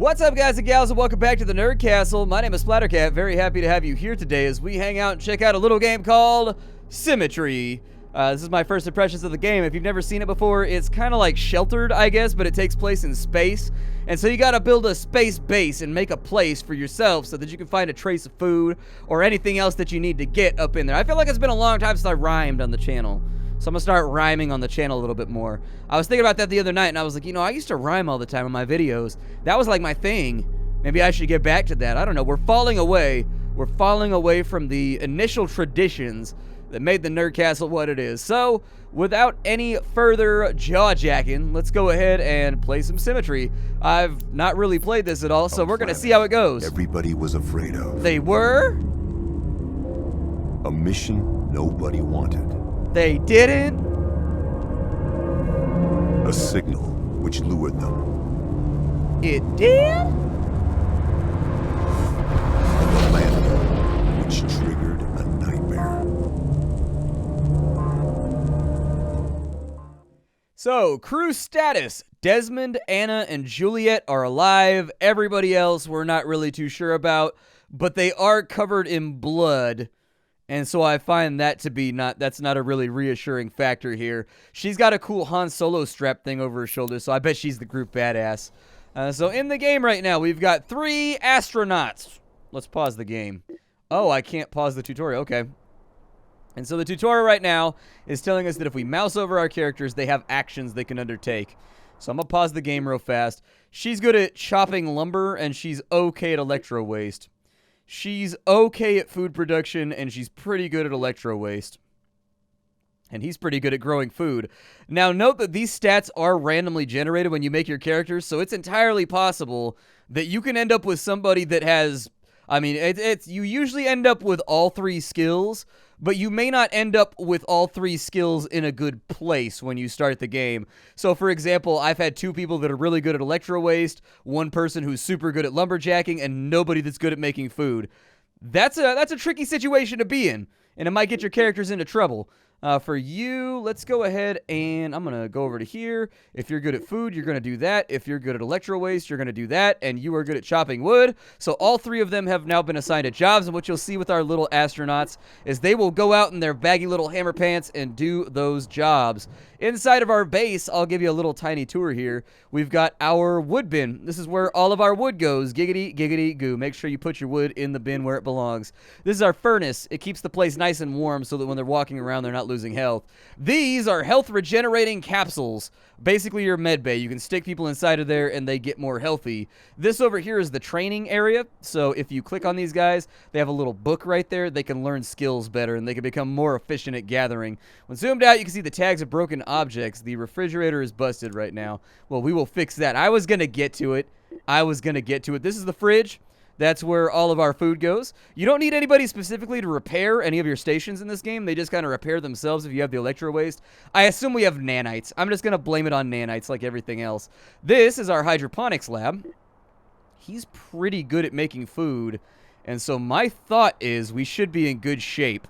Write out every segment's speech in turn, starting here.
What's up, guys and gals, and welcome back to the Nerd Castle. My name is Splattercat. Very happy to have you here today as we hang out and check out a little game called Symmetry. This is my first impressions of the game. If you've never seen it before, it's kind of like Sheltered, I guess, but it takes place in space. And so you got to build a space base and make a place for yourself so that you can find a trace of food or anything else that you need to get up in there. I feel like it's been a long time since I rhymed on the channel. So I'm going to start rhyming on the channel a little bit more. I was thinking about that the other night, and I was like, you know, I used to rhyme all the time in my videos. That was like my thing. Maybe I should get back to that. I don't know. We're falling away. We're falling away from the initial traditions that made the Nerd Castle what it is. So, without any further jaw-jacking, let's go ahead and play some Symmetry. I've not really played this at all, so we're going to see how it goes. Everybody was afraid of. They were? A mission nobody wanted. They didn't? A signal which lured them. It did? And a landing which triggered a nightmare. So, crew status. Desmond, Anna, and Juliet are alive. Everybody else we're not really too sure about, but they are covered in blood. And so I find that to be that's not a really reassuring factor here. She's got a cool Han Solo strap thing over her shoulder, so I bet she's the group badass. So in the game right now, we've got 3 astronauts. Let's pause the game. Oh, I can't pause the tutorial. Okay. And so the tutorial right now is telling us that if we mouse over our characters, they have actions they can undertake. So I'm going to pause the game real fast. She's good at chopping lumber, and she's okay at electro waste. She's okay at food production, and she's pretty good at electro waste. And he's pretty good at growing food. Now, note that these stats are randomly generated when you make your characters, so it's entirely possible that you can end up with somebody that has... I mean, you usually end up with all 3 skills, but you may not end up with all 3 skills in a good place when you start the game. So, for example, I've had 2 people that are really good at electro waste, 1 person who's super good at lumberjacking, and nobody that's good at making food. That's a tricky situation to be in, and it might get your characters into trouble. For you, let's go ahead and I'm going to go over to here. If you're good at food, you're going to do that. If you're good at electro waste, you're going to do that. And you are good at chopping wood. So all 3 of them have now been assigned to jobs. And what you'll see with our little astronauts is they will go out in their baggy little hammer pants and do those jobs. Inside of our base, I'll give you a little tiny tour here. We've got our wood bin. This is where all of our wood goes. Giggity, giggity, goo. Make sure you put your wood in the bin where it belongs. This is our furnace. It keeps the place nice and warm so that when they're walking around, they're not losing health. These are health regenerating capsules. Basically your med bay. You can stick people inside of there and they get more healthy. This over here is the training area. So if you click on these guys, they have a little book right there. They can learn skills better and they can become more efficient at gathering. When zoomed out, you can see the tags of broken objects. The refrigerator is busted right now. Well, we will fix that. I was going to get to it. This is the fridge. That's where all of our food goes. You don't need anybody specifically to repair any of your stations in this game. They just kind of repair themselves if you have the electro waste. I assume we have nanites. I'm just going to blame it on nanites like everything else. This is our hydroponics lab. He's pretty good at making food. And so my thought is we should be in good shape.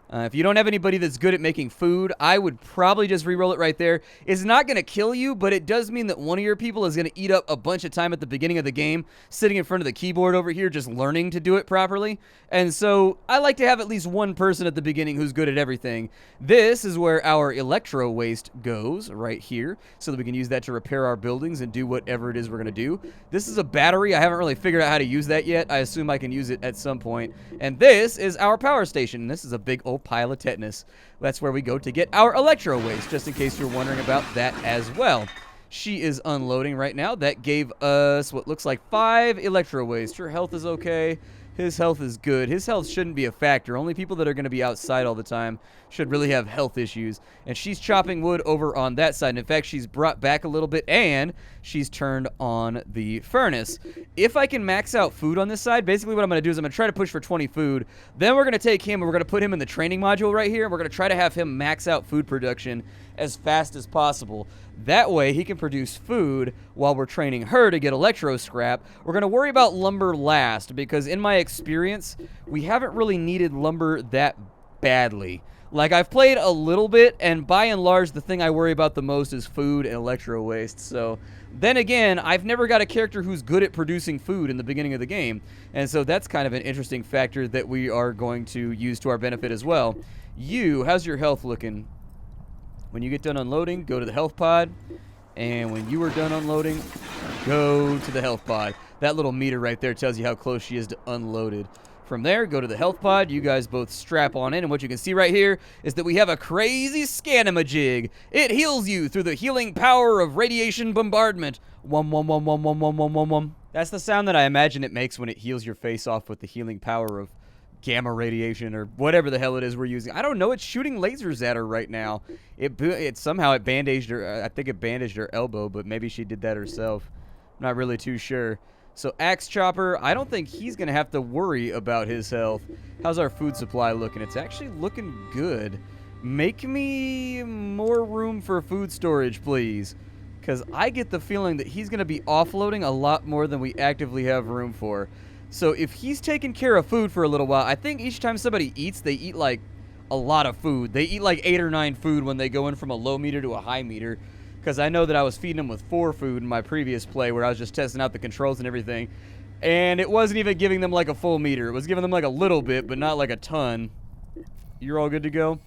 If you don't have anybody that's good at making food, I would probably just re-roll it right there. It's not going to kill you, but it does mean that one of your people is going to eat up a bunch of time at the beginning of the game, sitting in front of the keyboard over here, just learning to do it properly. And so I like to have at least one person at the beginning who's good at everything. This is where our electro waste goes, right here, so that we can use that to repair our buildings and do whatever it is we're going to do. This is a battery. I haven't really figured out how to use that yet. I assume I can use it at some point. And this is our power station. This is a big old pile of tetanus. That's where we go to get our electro waste, just in case you're wondering about that as well. She is unloading right now. That gave us what looks like 5 electro waste. Her health is okay. His health is good. His health shouldn't be a factor. Only people that are going to be outside all the time should really have health issues. And she's chopping wood over on that side. And in fact, she's brought back a little bit, and she's turned on the furnace. If I can max out food on this side, basically what I'm going to do is I'm going to try to push for 20 food. Then we're going to take him, and we're going to put him in the training module right here. And we're going to try to have him max out food production as fast as possible. That way, he can produce food while we're training her to get electro scrap. We're going to worry about lumber last, because in my experience, we haven't really needed lumber that badly. Like, I've played a little bit, and by and large, the thing I worry about the most is food and electro waste. So, then again, I've never got a character who's good at producing food in the beginning of the game. And so that's kind of an interesting factor that we are going to use to our benefit as well. How's your health looking? When you get done unloading, go to the health pod. And when you are done unloading, go to the health pod. That little meter right there tells you how close she is to unloaded. From there, go to the health pod. You guys both strap on in. And what you can see right here is that we have a crazy scanamajig. It heals you through the healing power of radiation bombardment. Wum, wum, wum, wum, wum, wum, wum, wum, wum. That's the sound that I imagine it makes when it heals your face off with the healing power of gamma radiation or whatever the hell it is we're using. I don't know. It's shooting lasers at her right now. It somehow it bandaged her. I think it bandaged her elbow, but maybe she did that herself. I'm not really too sure. So Axe Chopper, I don't think he's going to have to worry about his health. How's our food supply looking? It's actually looking good. Make me more room for food storage, please. Because I get the feeling that he's going to be offloading a lot more than we actively have room for. So if he's taking care of food for a little while, I think each time somebody eats, they eat like a lot of food. They eat like 8 or 9 food when they go in from a low meter to a high meter. Because I know that I was feeding them with 4 food in my previous play where I was just testing out the controls and everything. And it wasn't even giving them like a full meter. It was giving them like a little bit, but not like a ton. You're all good to go?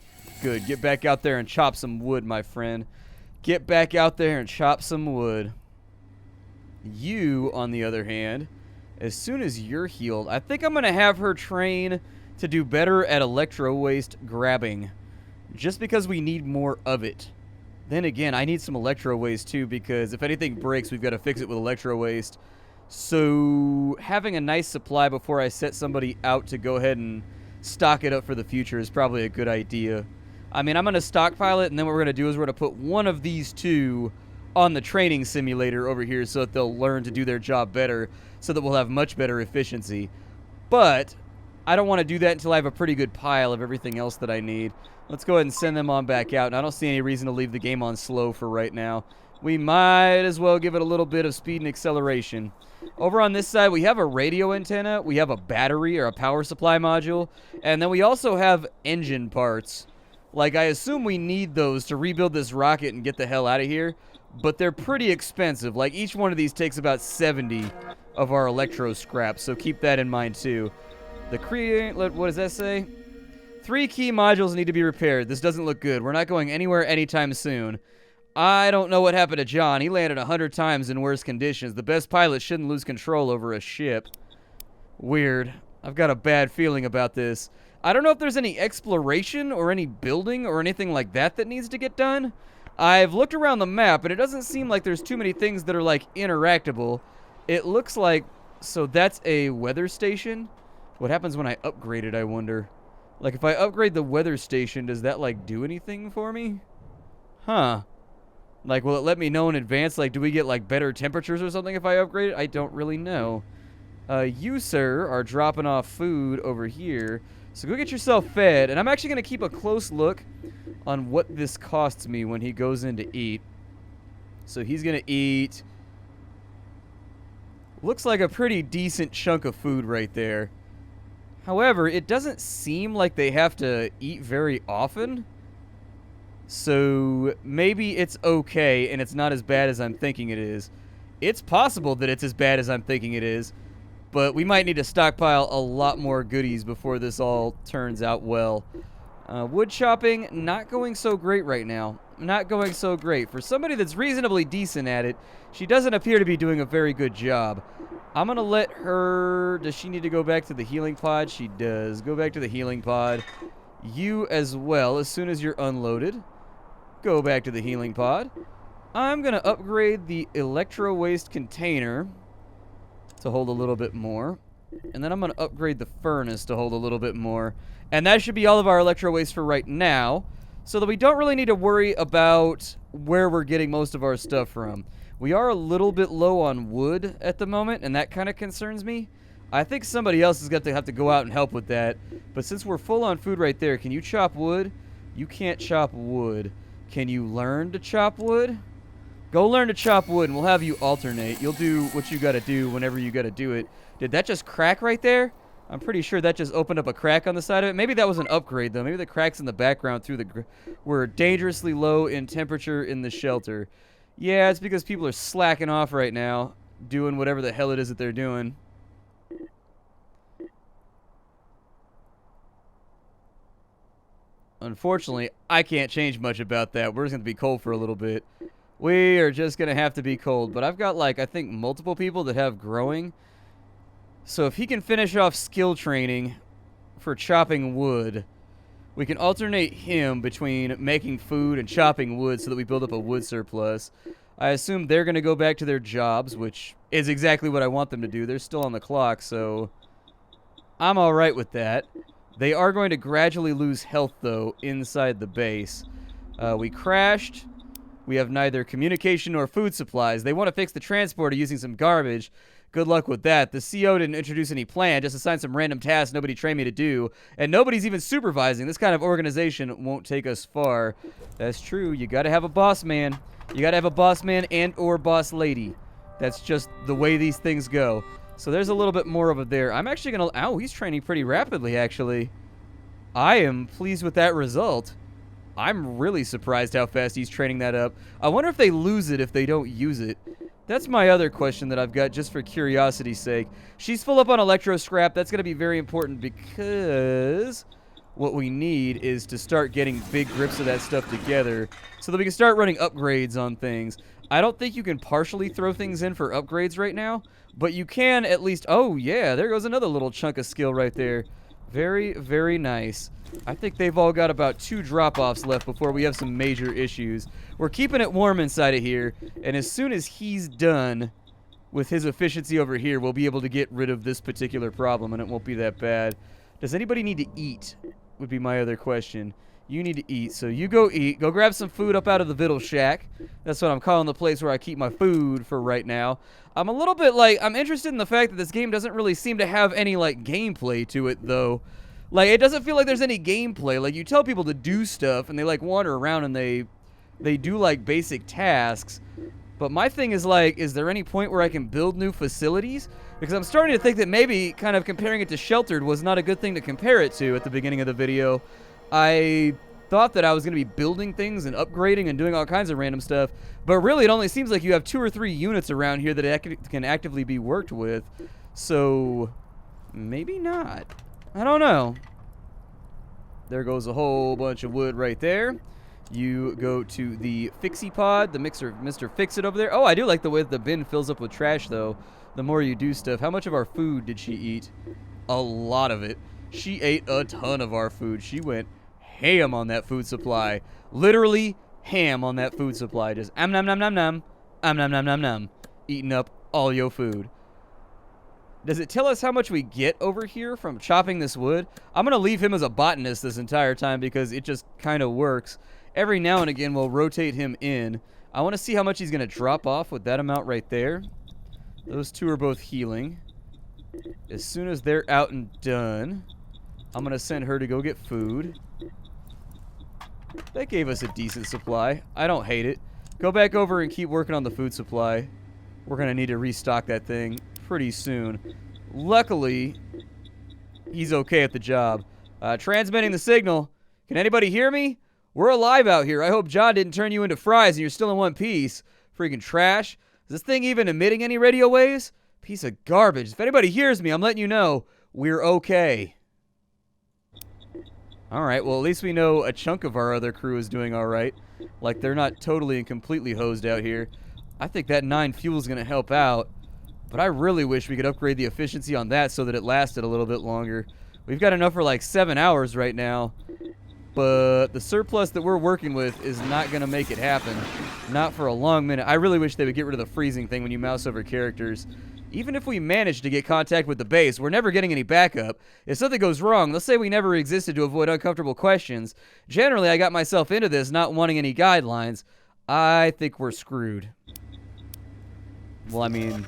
Good. Get back out there and chop some wood, my friend. Get back out there and chop some wood. You, on the other hand, as soon as you're healed, I think I'm going to have her train to do better at electro waste grabbing. Just because we need more of it. Then again, I need some electro waste too, because if anything breaks, we've got to fix it with electro waste. So having a nice supply before I set somebody out to go ahead and stock it up for the future is probably a good idea. I mean, I'm going to stockpile it, and then what we're going to do is we're going to put one of these two on the training simulator over here so that they'll learn to do their job better, so that we'll have much better efficiency. But I don't want to do that until I have a pretty good pile of everything else that I need. Let's go ahead and send them on back out. And I don't see any reason to leave the game on slow for right now. We might as well give it a little bit of speed and acceleration. Over on this side, we have a radio antenna. We have a battery or a power supply module. And then we also have engine parts. Like, I assume we need those to rebuild this rocket and get the hell out of here. But they're pretty expensive. Like, each one of these takes about 70 of our electro scraps. So keep that in mind, too. What does that say? 3 key modules need to be repaired. This doesn't look good. We're not going anywhere anytime soon. I don't know what happened to John. He landed 100 times in worse conditions. The best pilot shouldn't lose control over a ship. Weird. I've got a bad feeling about this. I don't know if there's any exploration or any building or anything like that that needs to get done. I've looked around the map, and it doesn't seem like there's too many things that are, like, interactable. It looks like... So that's a weather station? What happens when I upgrade it, I wonder? Like, if I upgrade the weather station, does that, like, do anything for me? Huh. Like, will it let me know in advance? Like, do we get, like, better temperatures or something if I upgrade it? I don't really know. You, sir, are dropping off food over here. So go get yourself fed. And I'm actually going to keep a close look on what this costs me when he goes in to eat. So he's going to eat... Looks like a pretty decent chunk of food right there. However, it doesn't seem like they have to eat very often. So maybe it's okay and it's not as bad as I'm thinking it is. It's possible that it's as bad as I'm thinking it is. But we might need to stockpile a lot more goodies before this all turns out well. Wood chopping, not going so great right now. Not going so great. For somebody that's reasonably decent at it, she doesn't appear to be doing a very good job. I'm going to let her... Does she need to go back to the healing pod? She does. Go back to the healing pod. You as well, as soon as you're unloaded. Go back to the healing pod. I'm going to upgrade the electro waste container to hold a little bit more. And then I'm going to upgrade the furnace to hold a little bit more. And that should be all of our electro waste for right now. So that we don't really need to worry about where we're getting most of our stuff from. We are a little bit low on wood at the moment, and that kind of concerns me. I think somebody else is going to have to go out and help with that. But since we're full on food right there, can you chop wood? You can't chop wood. Can you learn to chop wood? Go learn to chop wood, and we'll have you alternate. You'll do what you got to do whenever you got to do it. Did that just crack right there? I'm pretty sure that just opened up a crack on the side of it. Maybe that was an upgrade, though. Maybe the cracks in the background were dangerously low in temperature in the shelter. Yeah, it's because people are slacking off right now, doing whatever the hell it is that they're doing. Unfortunately, I can't change much about that. We're just going to be cold for a little bit. We are just going to have to be cold. But I've got, like, I think multiple people that have growing. So if he can finish off skill training for chopping wood, we can alternate him between making food and chopping wood so that we build up a wood surplus. I assume they're going to go back to their jobs, which is exactly what I want them to do. They're still on the clock, so I'm all right with that. They are going to gradually lose health, though, inside the base. We crashed. We have neither communication nor food supplies. They want to fix the transporter using some garbage. Good luck with that. The CO didn't introduce any plan, just assigned some random tasks nobody trained me to do. And nobody's even supervising. This kind of organization won't take us far. That's true. You got to have a boss man. You got to have a boss man and or boss lady. That's just the way these things go. So there's a little bit more of it there. I'm actually going to... Ow, he's training pretty rapidly, actually. I am pleased with that result. I'm really surprised how fast he's training that up. I wonder if they lose it if they don't use it. That's my other question that I've got, just for curiosity's sake. She's full up on electro scrap. That's going to be very important because what we need is to start getting big grips of that stuff together so that we can start running upgrades on things. I don't think you can partially throw things in for upgrades right now, but you can at least... Oh, yeah, there goes another little chunk of skill right there. Very, very nice. I think they've all got about 2 drop-offs left before we have some major issues. We're keeping it warm inside of here, and as soon as he's done with his efficiency over here, we'll be able to get rid of this particular problem, and it won't be that bad. Does anybody need to eat? Would be my other question. You need to eat, so you go eat. Go grab some food up out of the Victual Shack. That's what I'm calling the place where I keep my food for right now. I'm a little bit, like, I'm interested in the fact that this game doesn't really seem to have any, like, gameplay to it, though. Like, it doesn't feel like there's any gameplay. Like, you tell people to do stuff, and they, like, wander around, and they do, like, basic tasks. But my thing is, like, is there any point where I can build new facilities? Because I'm starting to think that maybe kind of comparing it to Sheltered was not a good thing to compare it to at the beginning of the video. I thought that I was going to be building things and upgrading and doing all kinds of random stuff, but really it only seems like you have 2 or 3 units around here that can actively be worked with, so maybe not. I don't know. There goes a whole bunch of wood right there. You go to the Fixie Pod, the Mr. Fix-It over there. Oh, I do like the way the bin fills up with trash, though, the more you do stuff. How much of our food did she eat? A lot of it. She ate a ton of our food. She went ham on that food supply. Literally ham on that food supply. Just nom nom nom nom, nom nom nom nom, eating up all your food. Does it tell us how much we get over here from chopping this wood? I'm going to leave him as a botanist this entire time because it just kind of works. Every now and again, we'll rotate him in. I want to see how much he's going to drop off with that amount right there. Those 2 are both healing. As soon as they're out and done, I'm going to send her to go get food. That gave us a decent supply. I don't hate it. Go back over and keep working on the food supply. We're going to need to restock that thing pretty soon. Luckily, he's okay at the job. Transmitting the signal. Can anybody hear me? We're alive out here. I hope John didn't turn you into fries and you're still in one piece. Freaking trash. Is this thing even emitting any radio waves? Piece of garbage. If anybody hears me, I'm letting you know we're okay. Alright, well at least we know a chunk of our other crew is doing alright. Like they're not totally and completely hosed out here. I think that 9 fuel is going to help out. But I really wish we could upgrade the efficiency on that so that it lasted a little bit longer. We've got enough for like 7 hours right now. But the surplus that we're working with is not going to make it happen. Not for a long minute. I really wish they would get rid of the freezing thing when you mouse over characters. Even if we manage to get contact with the base, we're never getting any backup. If something goes wrong, let's say we never existed to avoid uncomfortable questions. Generally, I got myself into this not wanting any guidelines. I think we're screwed. Well, I mean,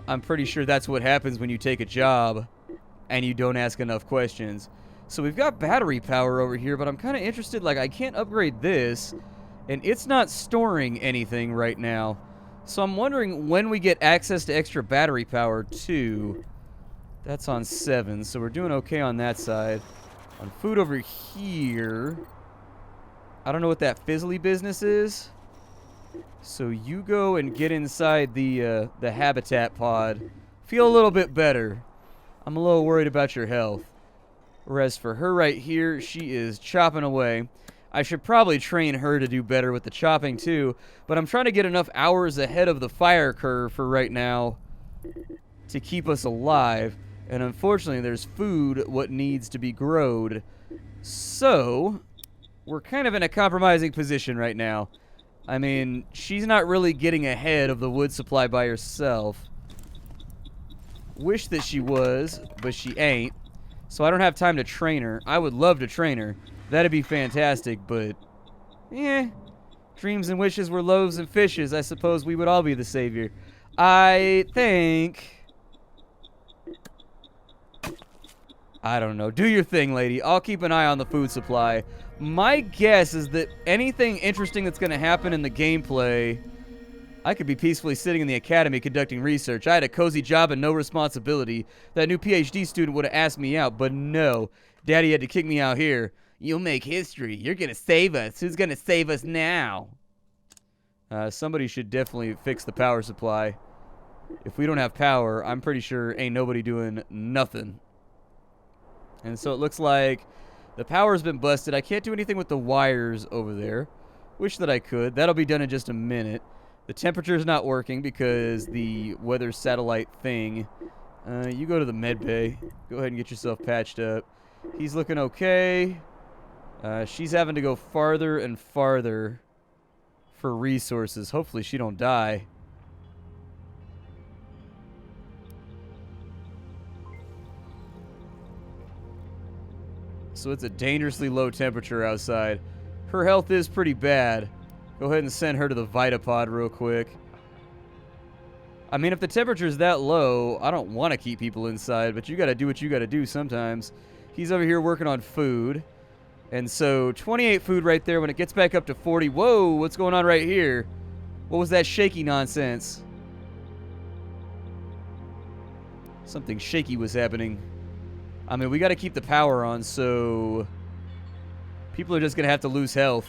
I'm pretty sure that's what happens when you take a job and you don't ask enough questions. So we've got battery power over here, but I'm kind of interested, like, I can't upgrade this, and it's not storing anything right now. So I'm wondering when we get access to extra battery power, too. That's on 7, so we're doing okay on that side. On food over here, I don't know what that fizzly business is. So you go and get inside the habitat pod. Feel a little bit better. I'm a little worried about your health. Whereas for her right here, she is chopping away. I should probably train her to do better with the chopping too, but I'm trying to get enough hours ahead of the fire curve for right now to keep us alive. And unfortunately, there's food what needs to be growed. So, we're kind of in a compromising position right now. I mean, she's not really getting ahead of the wood supply by herself. Wish that she was, but she ain't. So I don't have time to train her. I would love to train her. That'd be fantastic, but... dreams and wishes were loaves and fishes. I suppose we would all be the savior. I think... I don't know. Do your thing, lady. I'll keep an eye on the food supply. My guess is that anything interesting that's going to happen in the gameplay, I could be peacefully sitting in the academy conducting research. I had a cozy job and no responsibility. That new PhD student would have asked me out, but no. Daddy had to kick me out here. You'll make history. You're going to save us. Who's going to save us now? Somebody should definitely fix the power supply. If we don't have power, I'm pretty sure ain't nobody doing nothing. And so it looks like the power's been busted. I can't do anything with the wires over there. Wish that I could. That'll be done in just a minute. The temperature's not working because the weather satellite thing. You go to the med bay. Go ahead and get yourself patched up. He's looking okay. She's having to go farther and farther for resources. Hopefully she don't die. So it's a dangerously low temperature outside. Her health is pretty bad. Go ahead and send her to the Vitapod real quick. I mean, if the temperature's that low, I don't want to keep people inside, but you got to do what you got to do sometimes. He's over here working on food. And so 28 food right there. When it gets back up to 40, whoa, what's going on right here? What was that shaky nonsense? Something shaky was happening. I mean, we got to keep the power on, so people are just going to have to lose health.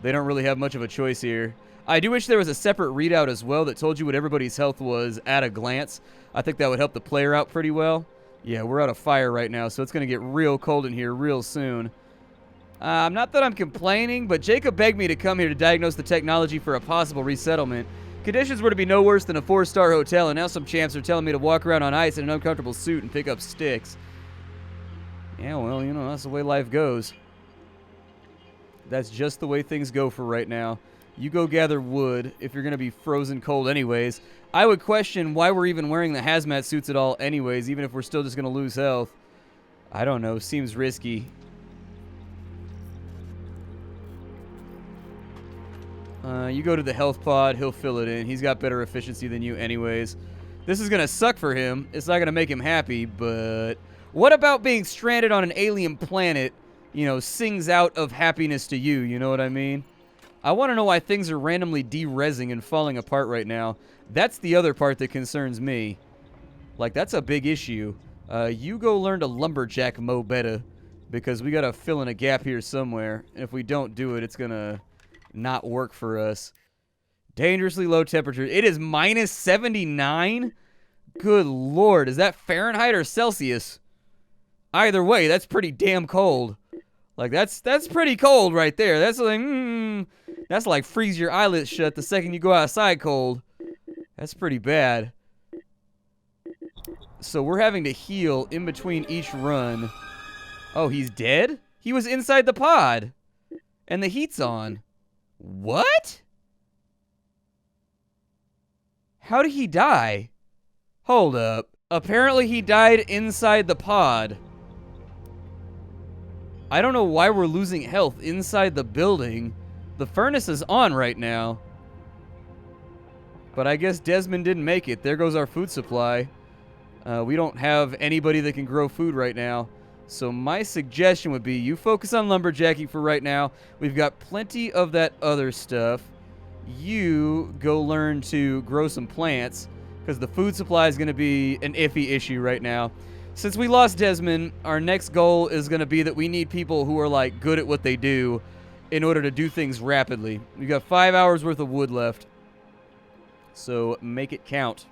They don't really have much of a choice here. I do wish there was a separate readout as well that told you what everybody's health was at a glance. I think that would help the player out pretty well. Yeah, we're out of fire right now, so it's going to get real cold in here real soon. Not that I'm complaining, but Jacob begged me to come here to diagnose the technology for a possible resettlement. Conditions were to be no worse than a 4-star hotel, and now some champs are telling me to walk around on ice in an uncomfortable suit and pick up sticks. Yeah, well, you know, that's the way life goes. That's just the way things go for right now. You go gather wood if you're going to be frozen cold anyways. I would question why we're even wearing the hazmat suits at all anyways, even if we're still just going to lose health. I don't know. Seems risky. You go to the health pod. He'll fill it in. He's got better efficiency than you anyways. This is going to suck for him. It's not going to make him happy, but... what about being stranded on an alien planet, you know, sings out of happiness to you, you know what I mean? I want to know why things are randomly de-rezzing and falling apart right now. That's the other part that concerns me. Like, that's a big issue. You go learn to lumberjack mo better, because we got to fill in a gap here somewhere. And if we don't do it, it's going to not work for us. Dangerously low temperature. It is minus 79? Good Lord. Is that Fahrenheit or Celsius? Either way, that's pretty damn cold. Like, that's pretty cold right there. That's like freeze your eyelids shut the second you go outside cold. That's pretty bad. So we're having to heal in between each run. Oh, he's dead? He was inside the pod. And the heat's on. What? How did he die? Hold up. Apparently he died inside the pod. I don't know why we're losing health inside the building. The furnace is on right now. But I guess Desmond didn't make it. There goes our food supply. We don't have anybody that can grow food right now. So my suggestion would be you focus on lumberjacking for right now. We've got plenty of that other stuff. You go learn to grow some plants, because the food supply is going to be an iffy issue right now. Since we lost Desmond, our next goal is going to be that we need people who are, like, good at what they do in order to do things rapidly. We've got 5 hours worth of wood left. So make it count.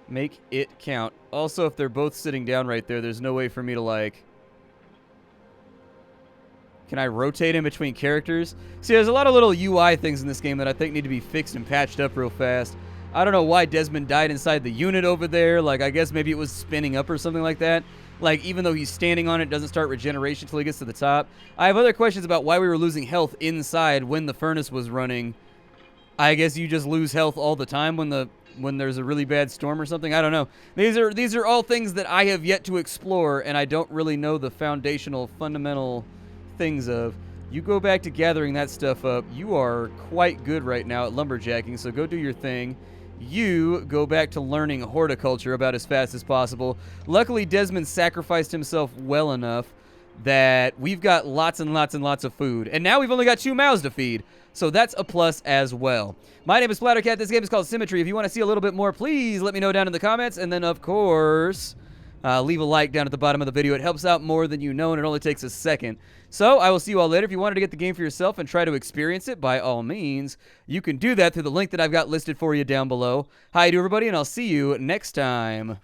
Make it count. Also, if they're both sitting down right there, there's no way for me to, like... Can I rotate in between characters? See, there's a lot of little UI things in this game that I think need to be fixed and patched up real fast. I don't know why Desmond died inside the unit over there. Like, I guess maybe it was spinning up or something like that. Like, even though he's standing on it, it doesn't start regeneration until he gets to the top. I have other questions about why we were losing health inside when the furnace was running. I guess you just lose health all the time when there's a really bad storm or something. I don't know. These are all things that I have yet to explore, and I don't really know the foundational, fundamental things of. You go back to gathering that stuff up. You are quite good right now at lumberjacking, so go do your thing. You go back to learning horticulture about as fast as possible. Luckily, Desmond sacrificed himself well enough that we've got lots and lots and lots of food. And now we've only got 2 mouths to feed. So that's a plus as well. My name is Splattercat. This game is called Symmetry. If you want to see a little bit more, please let me know down in the comments. And then, of course, leave a like down at the bottom of the video. It helps out more than you know, and it only takes a second. So I will see you all later. If you wanted to get the game for yourself and try to experience it, by all means, you can do that through the link that I've got listed for you down below. Hi to everybody, and I'll see you next time.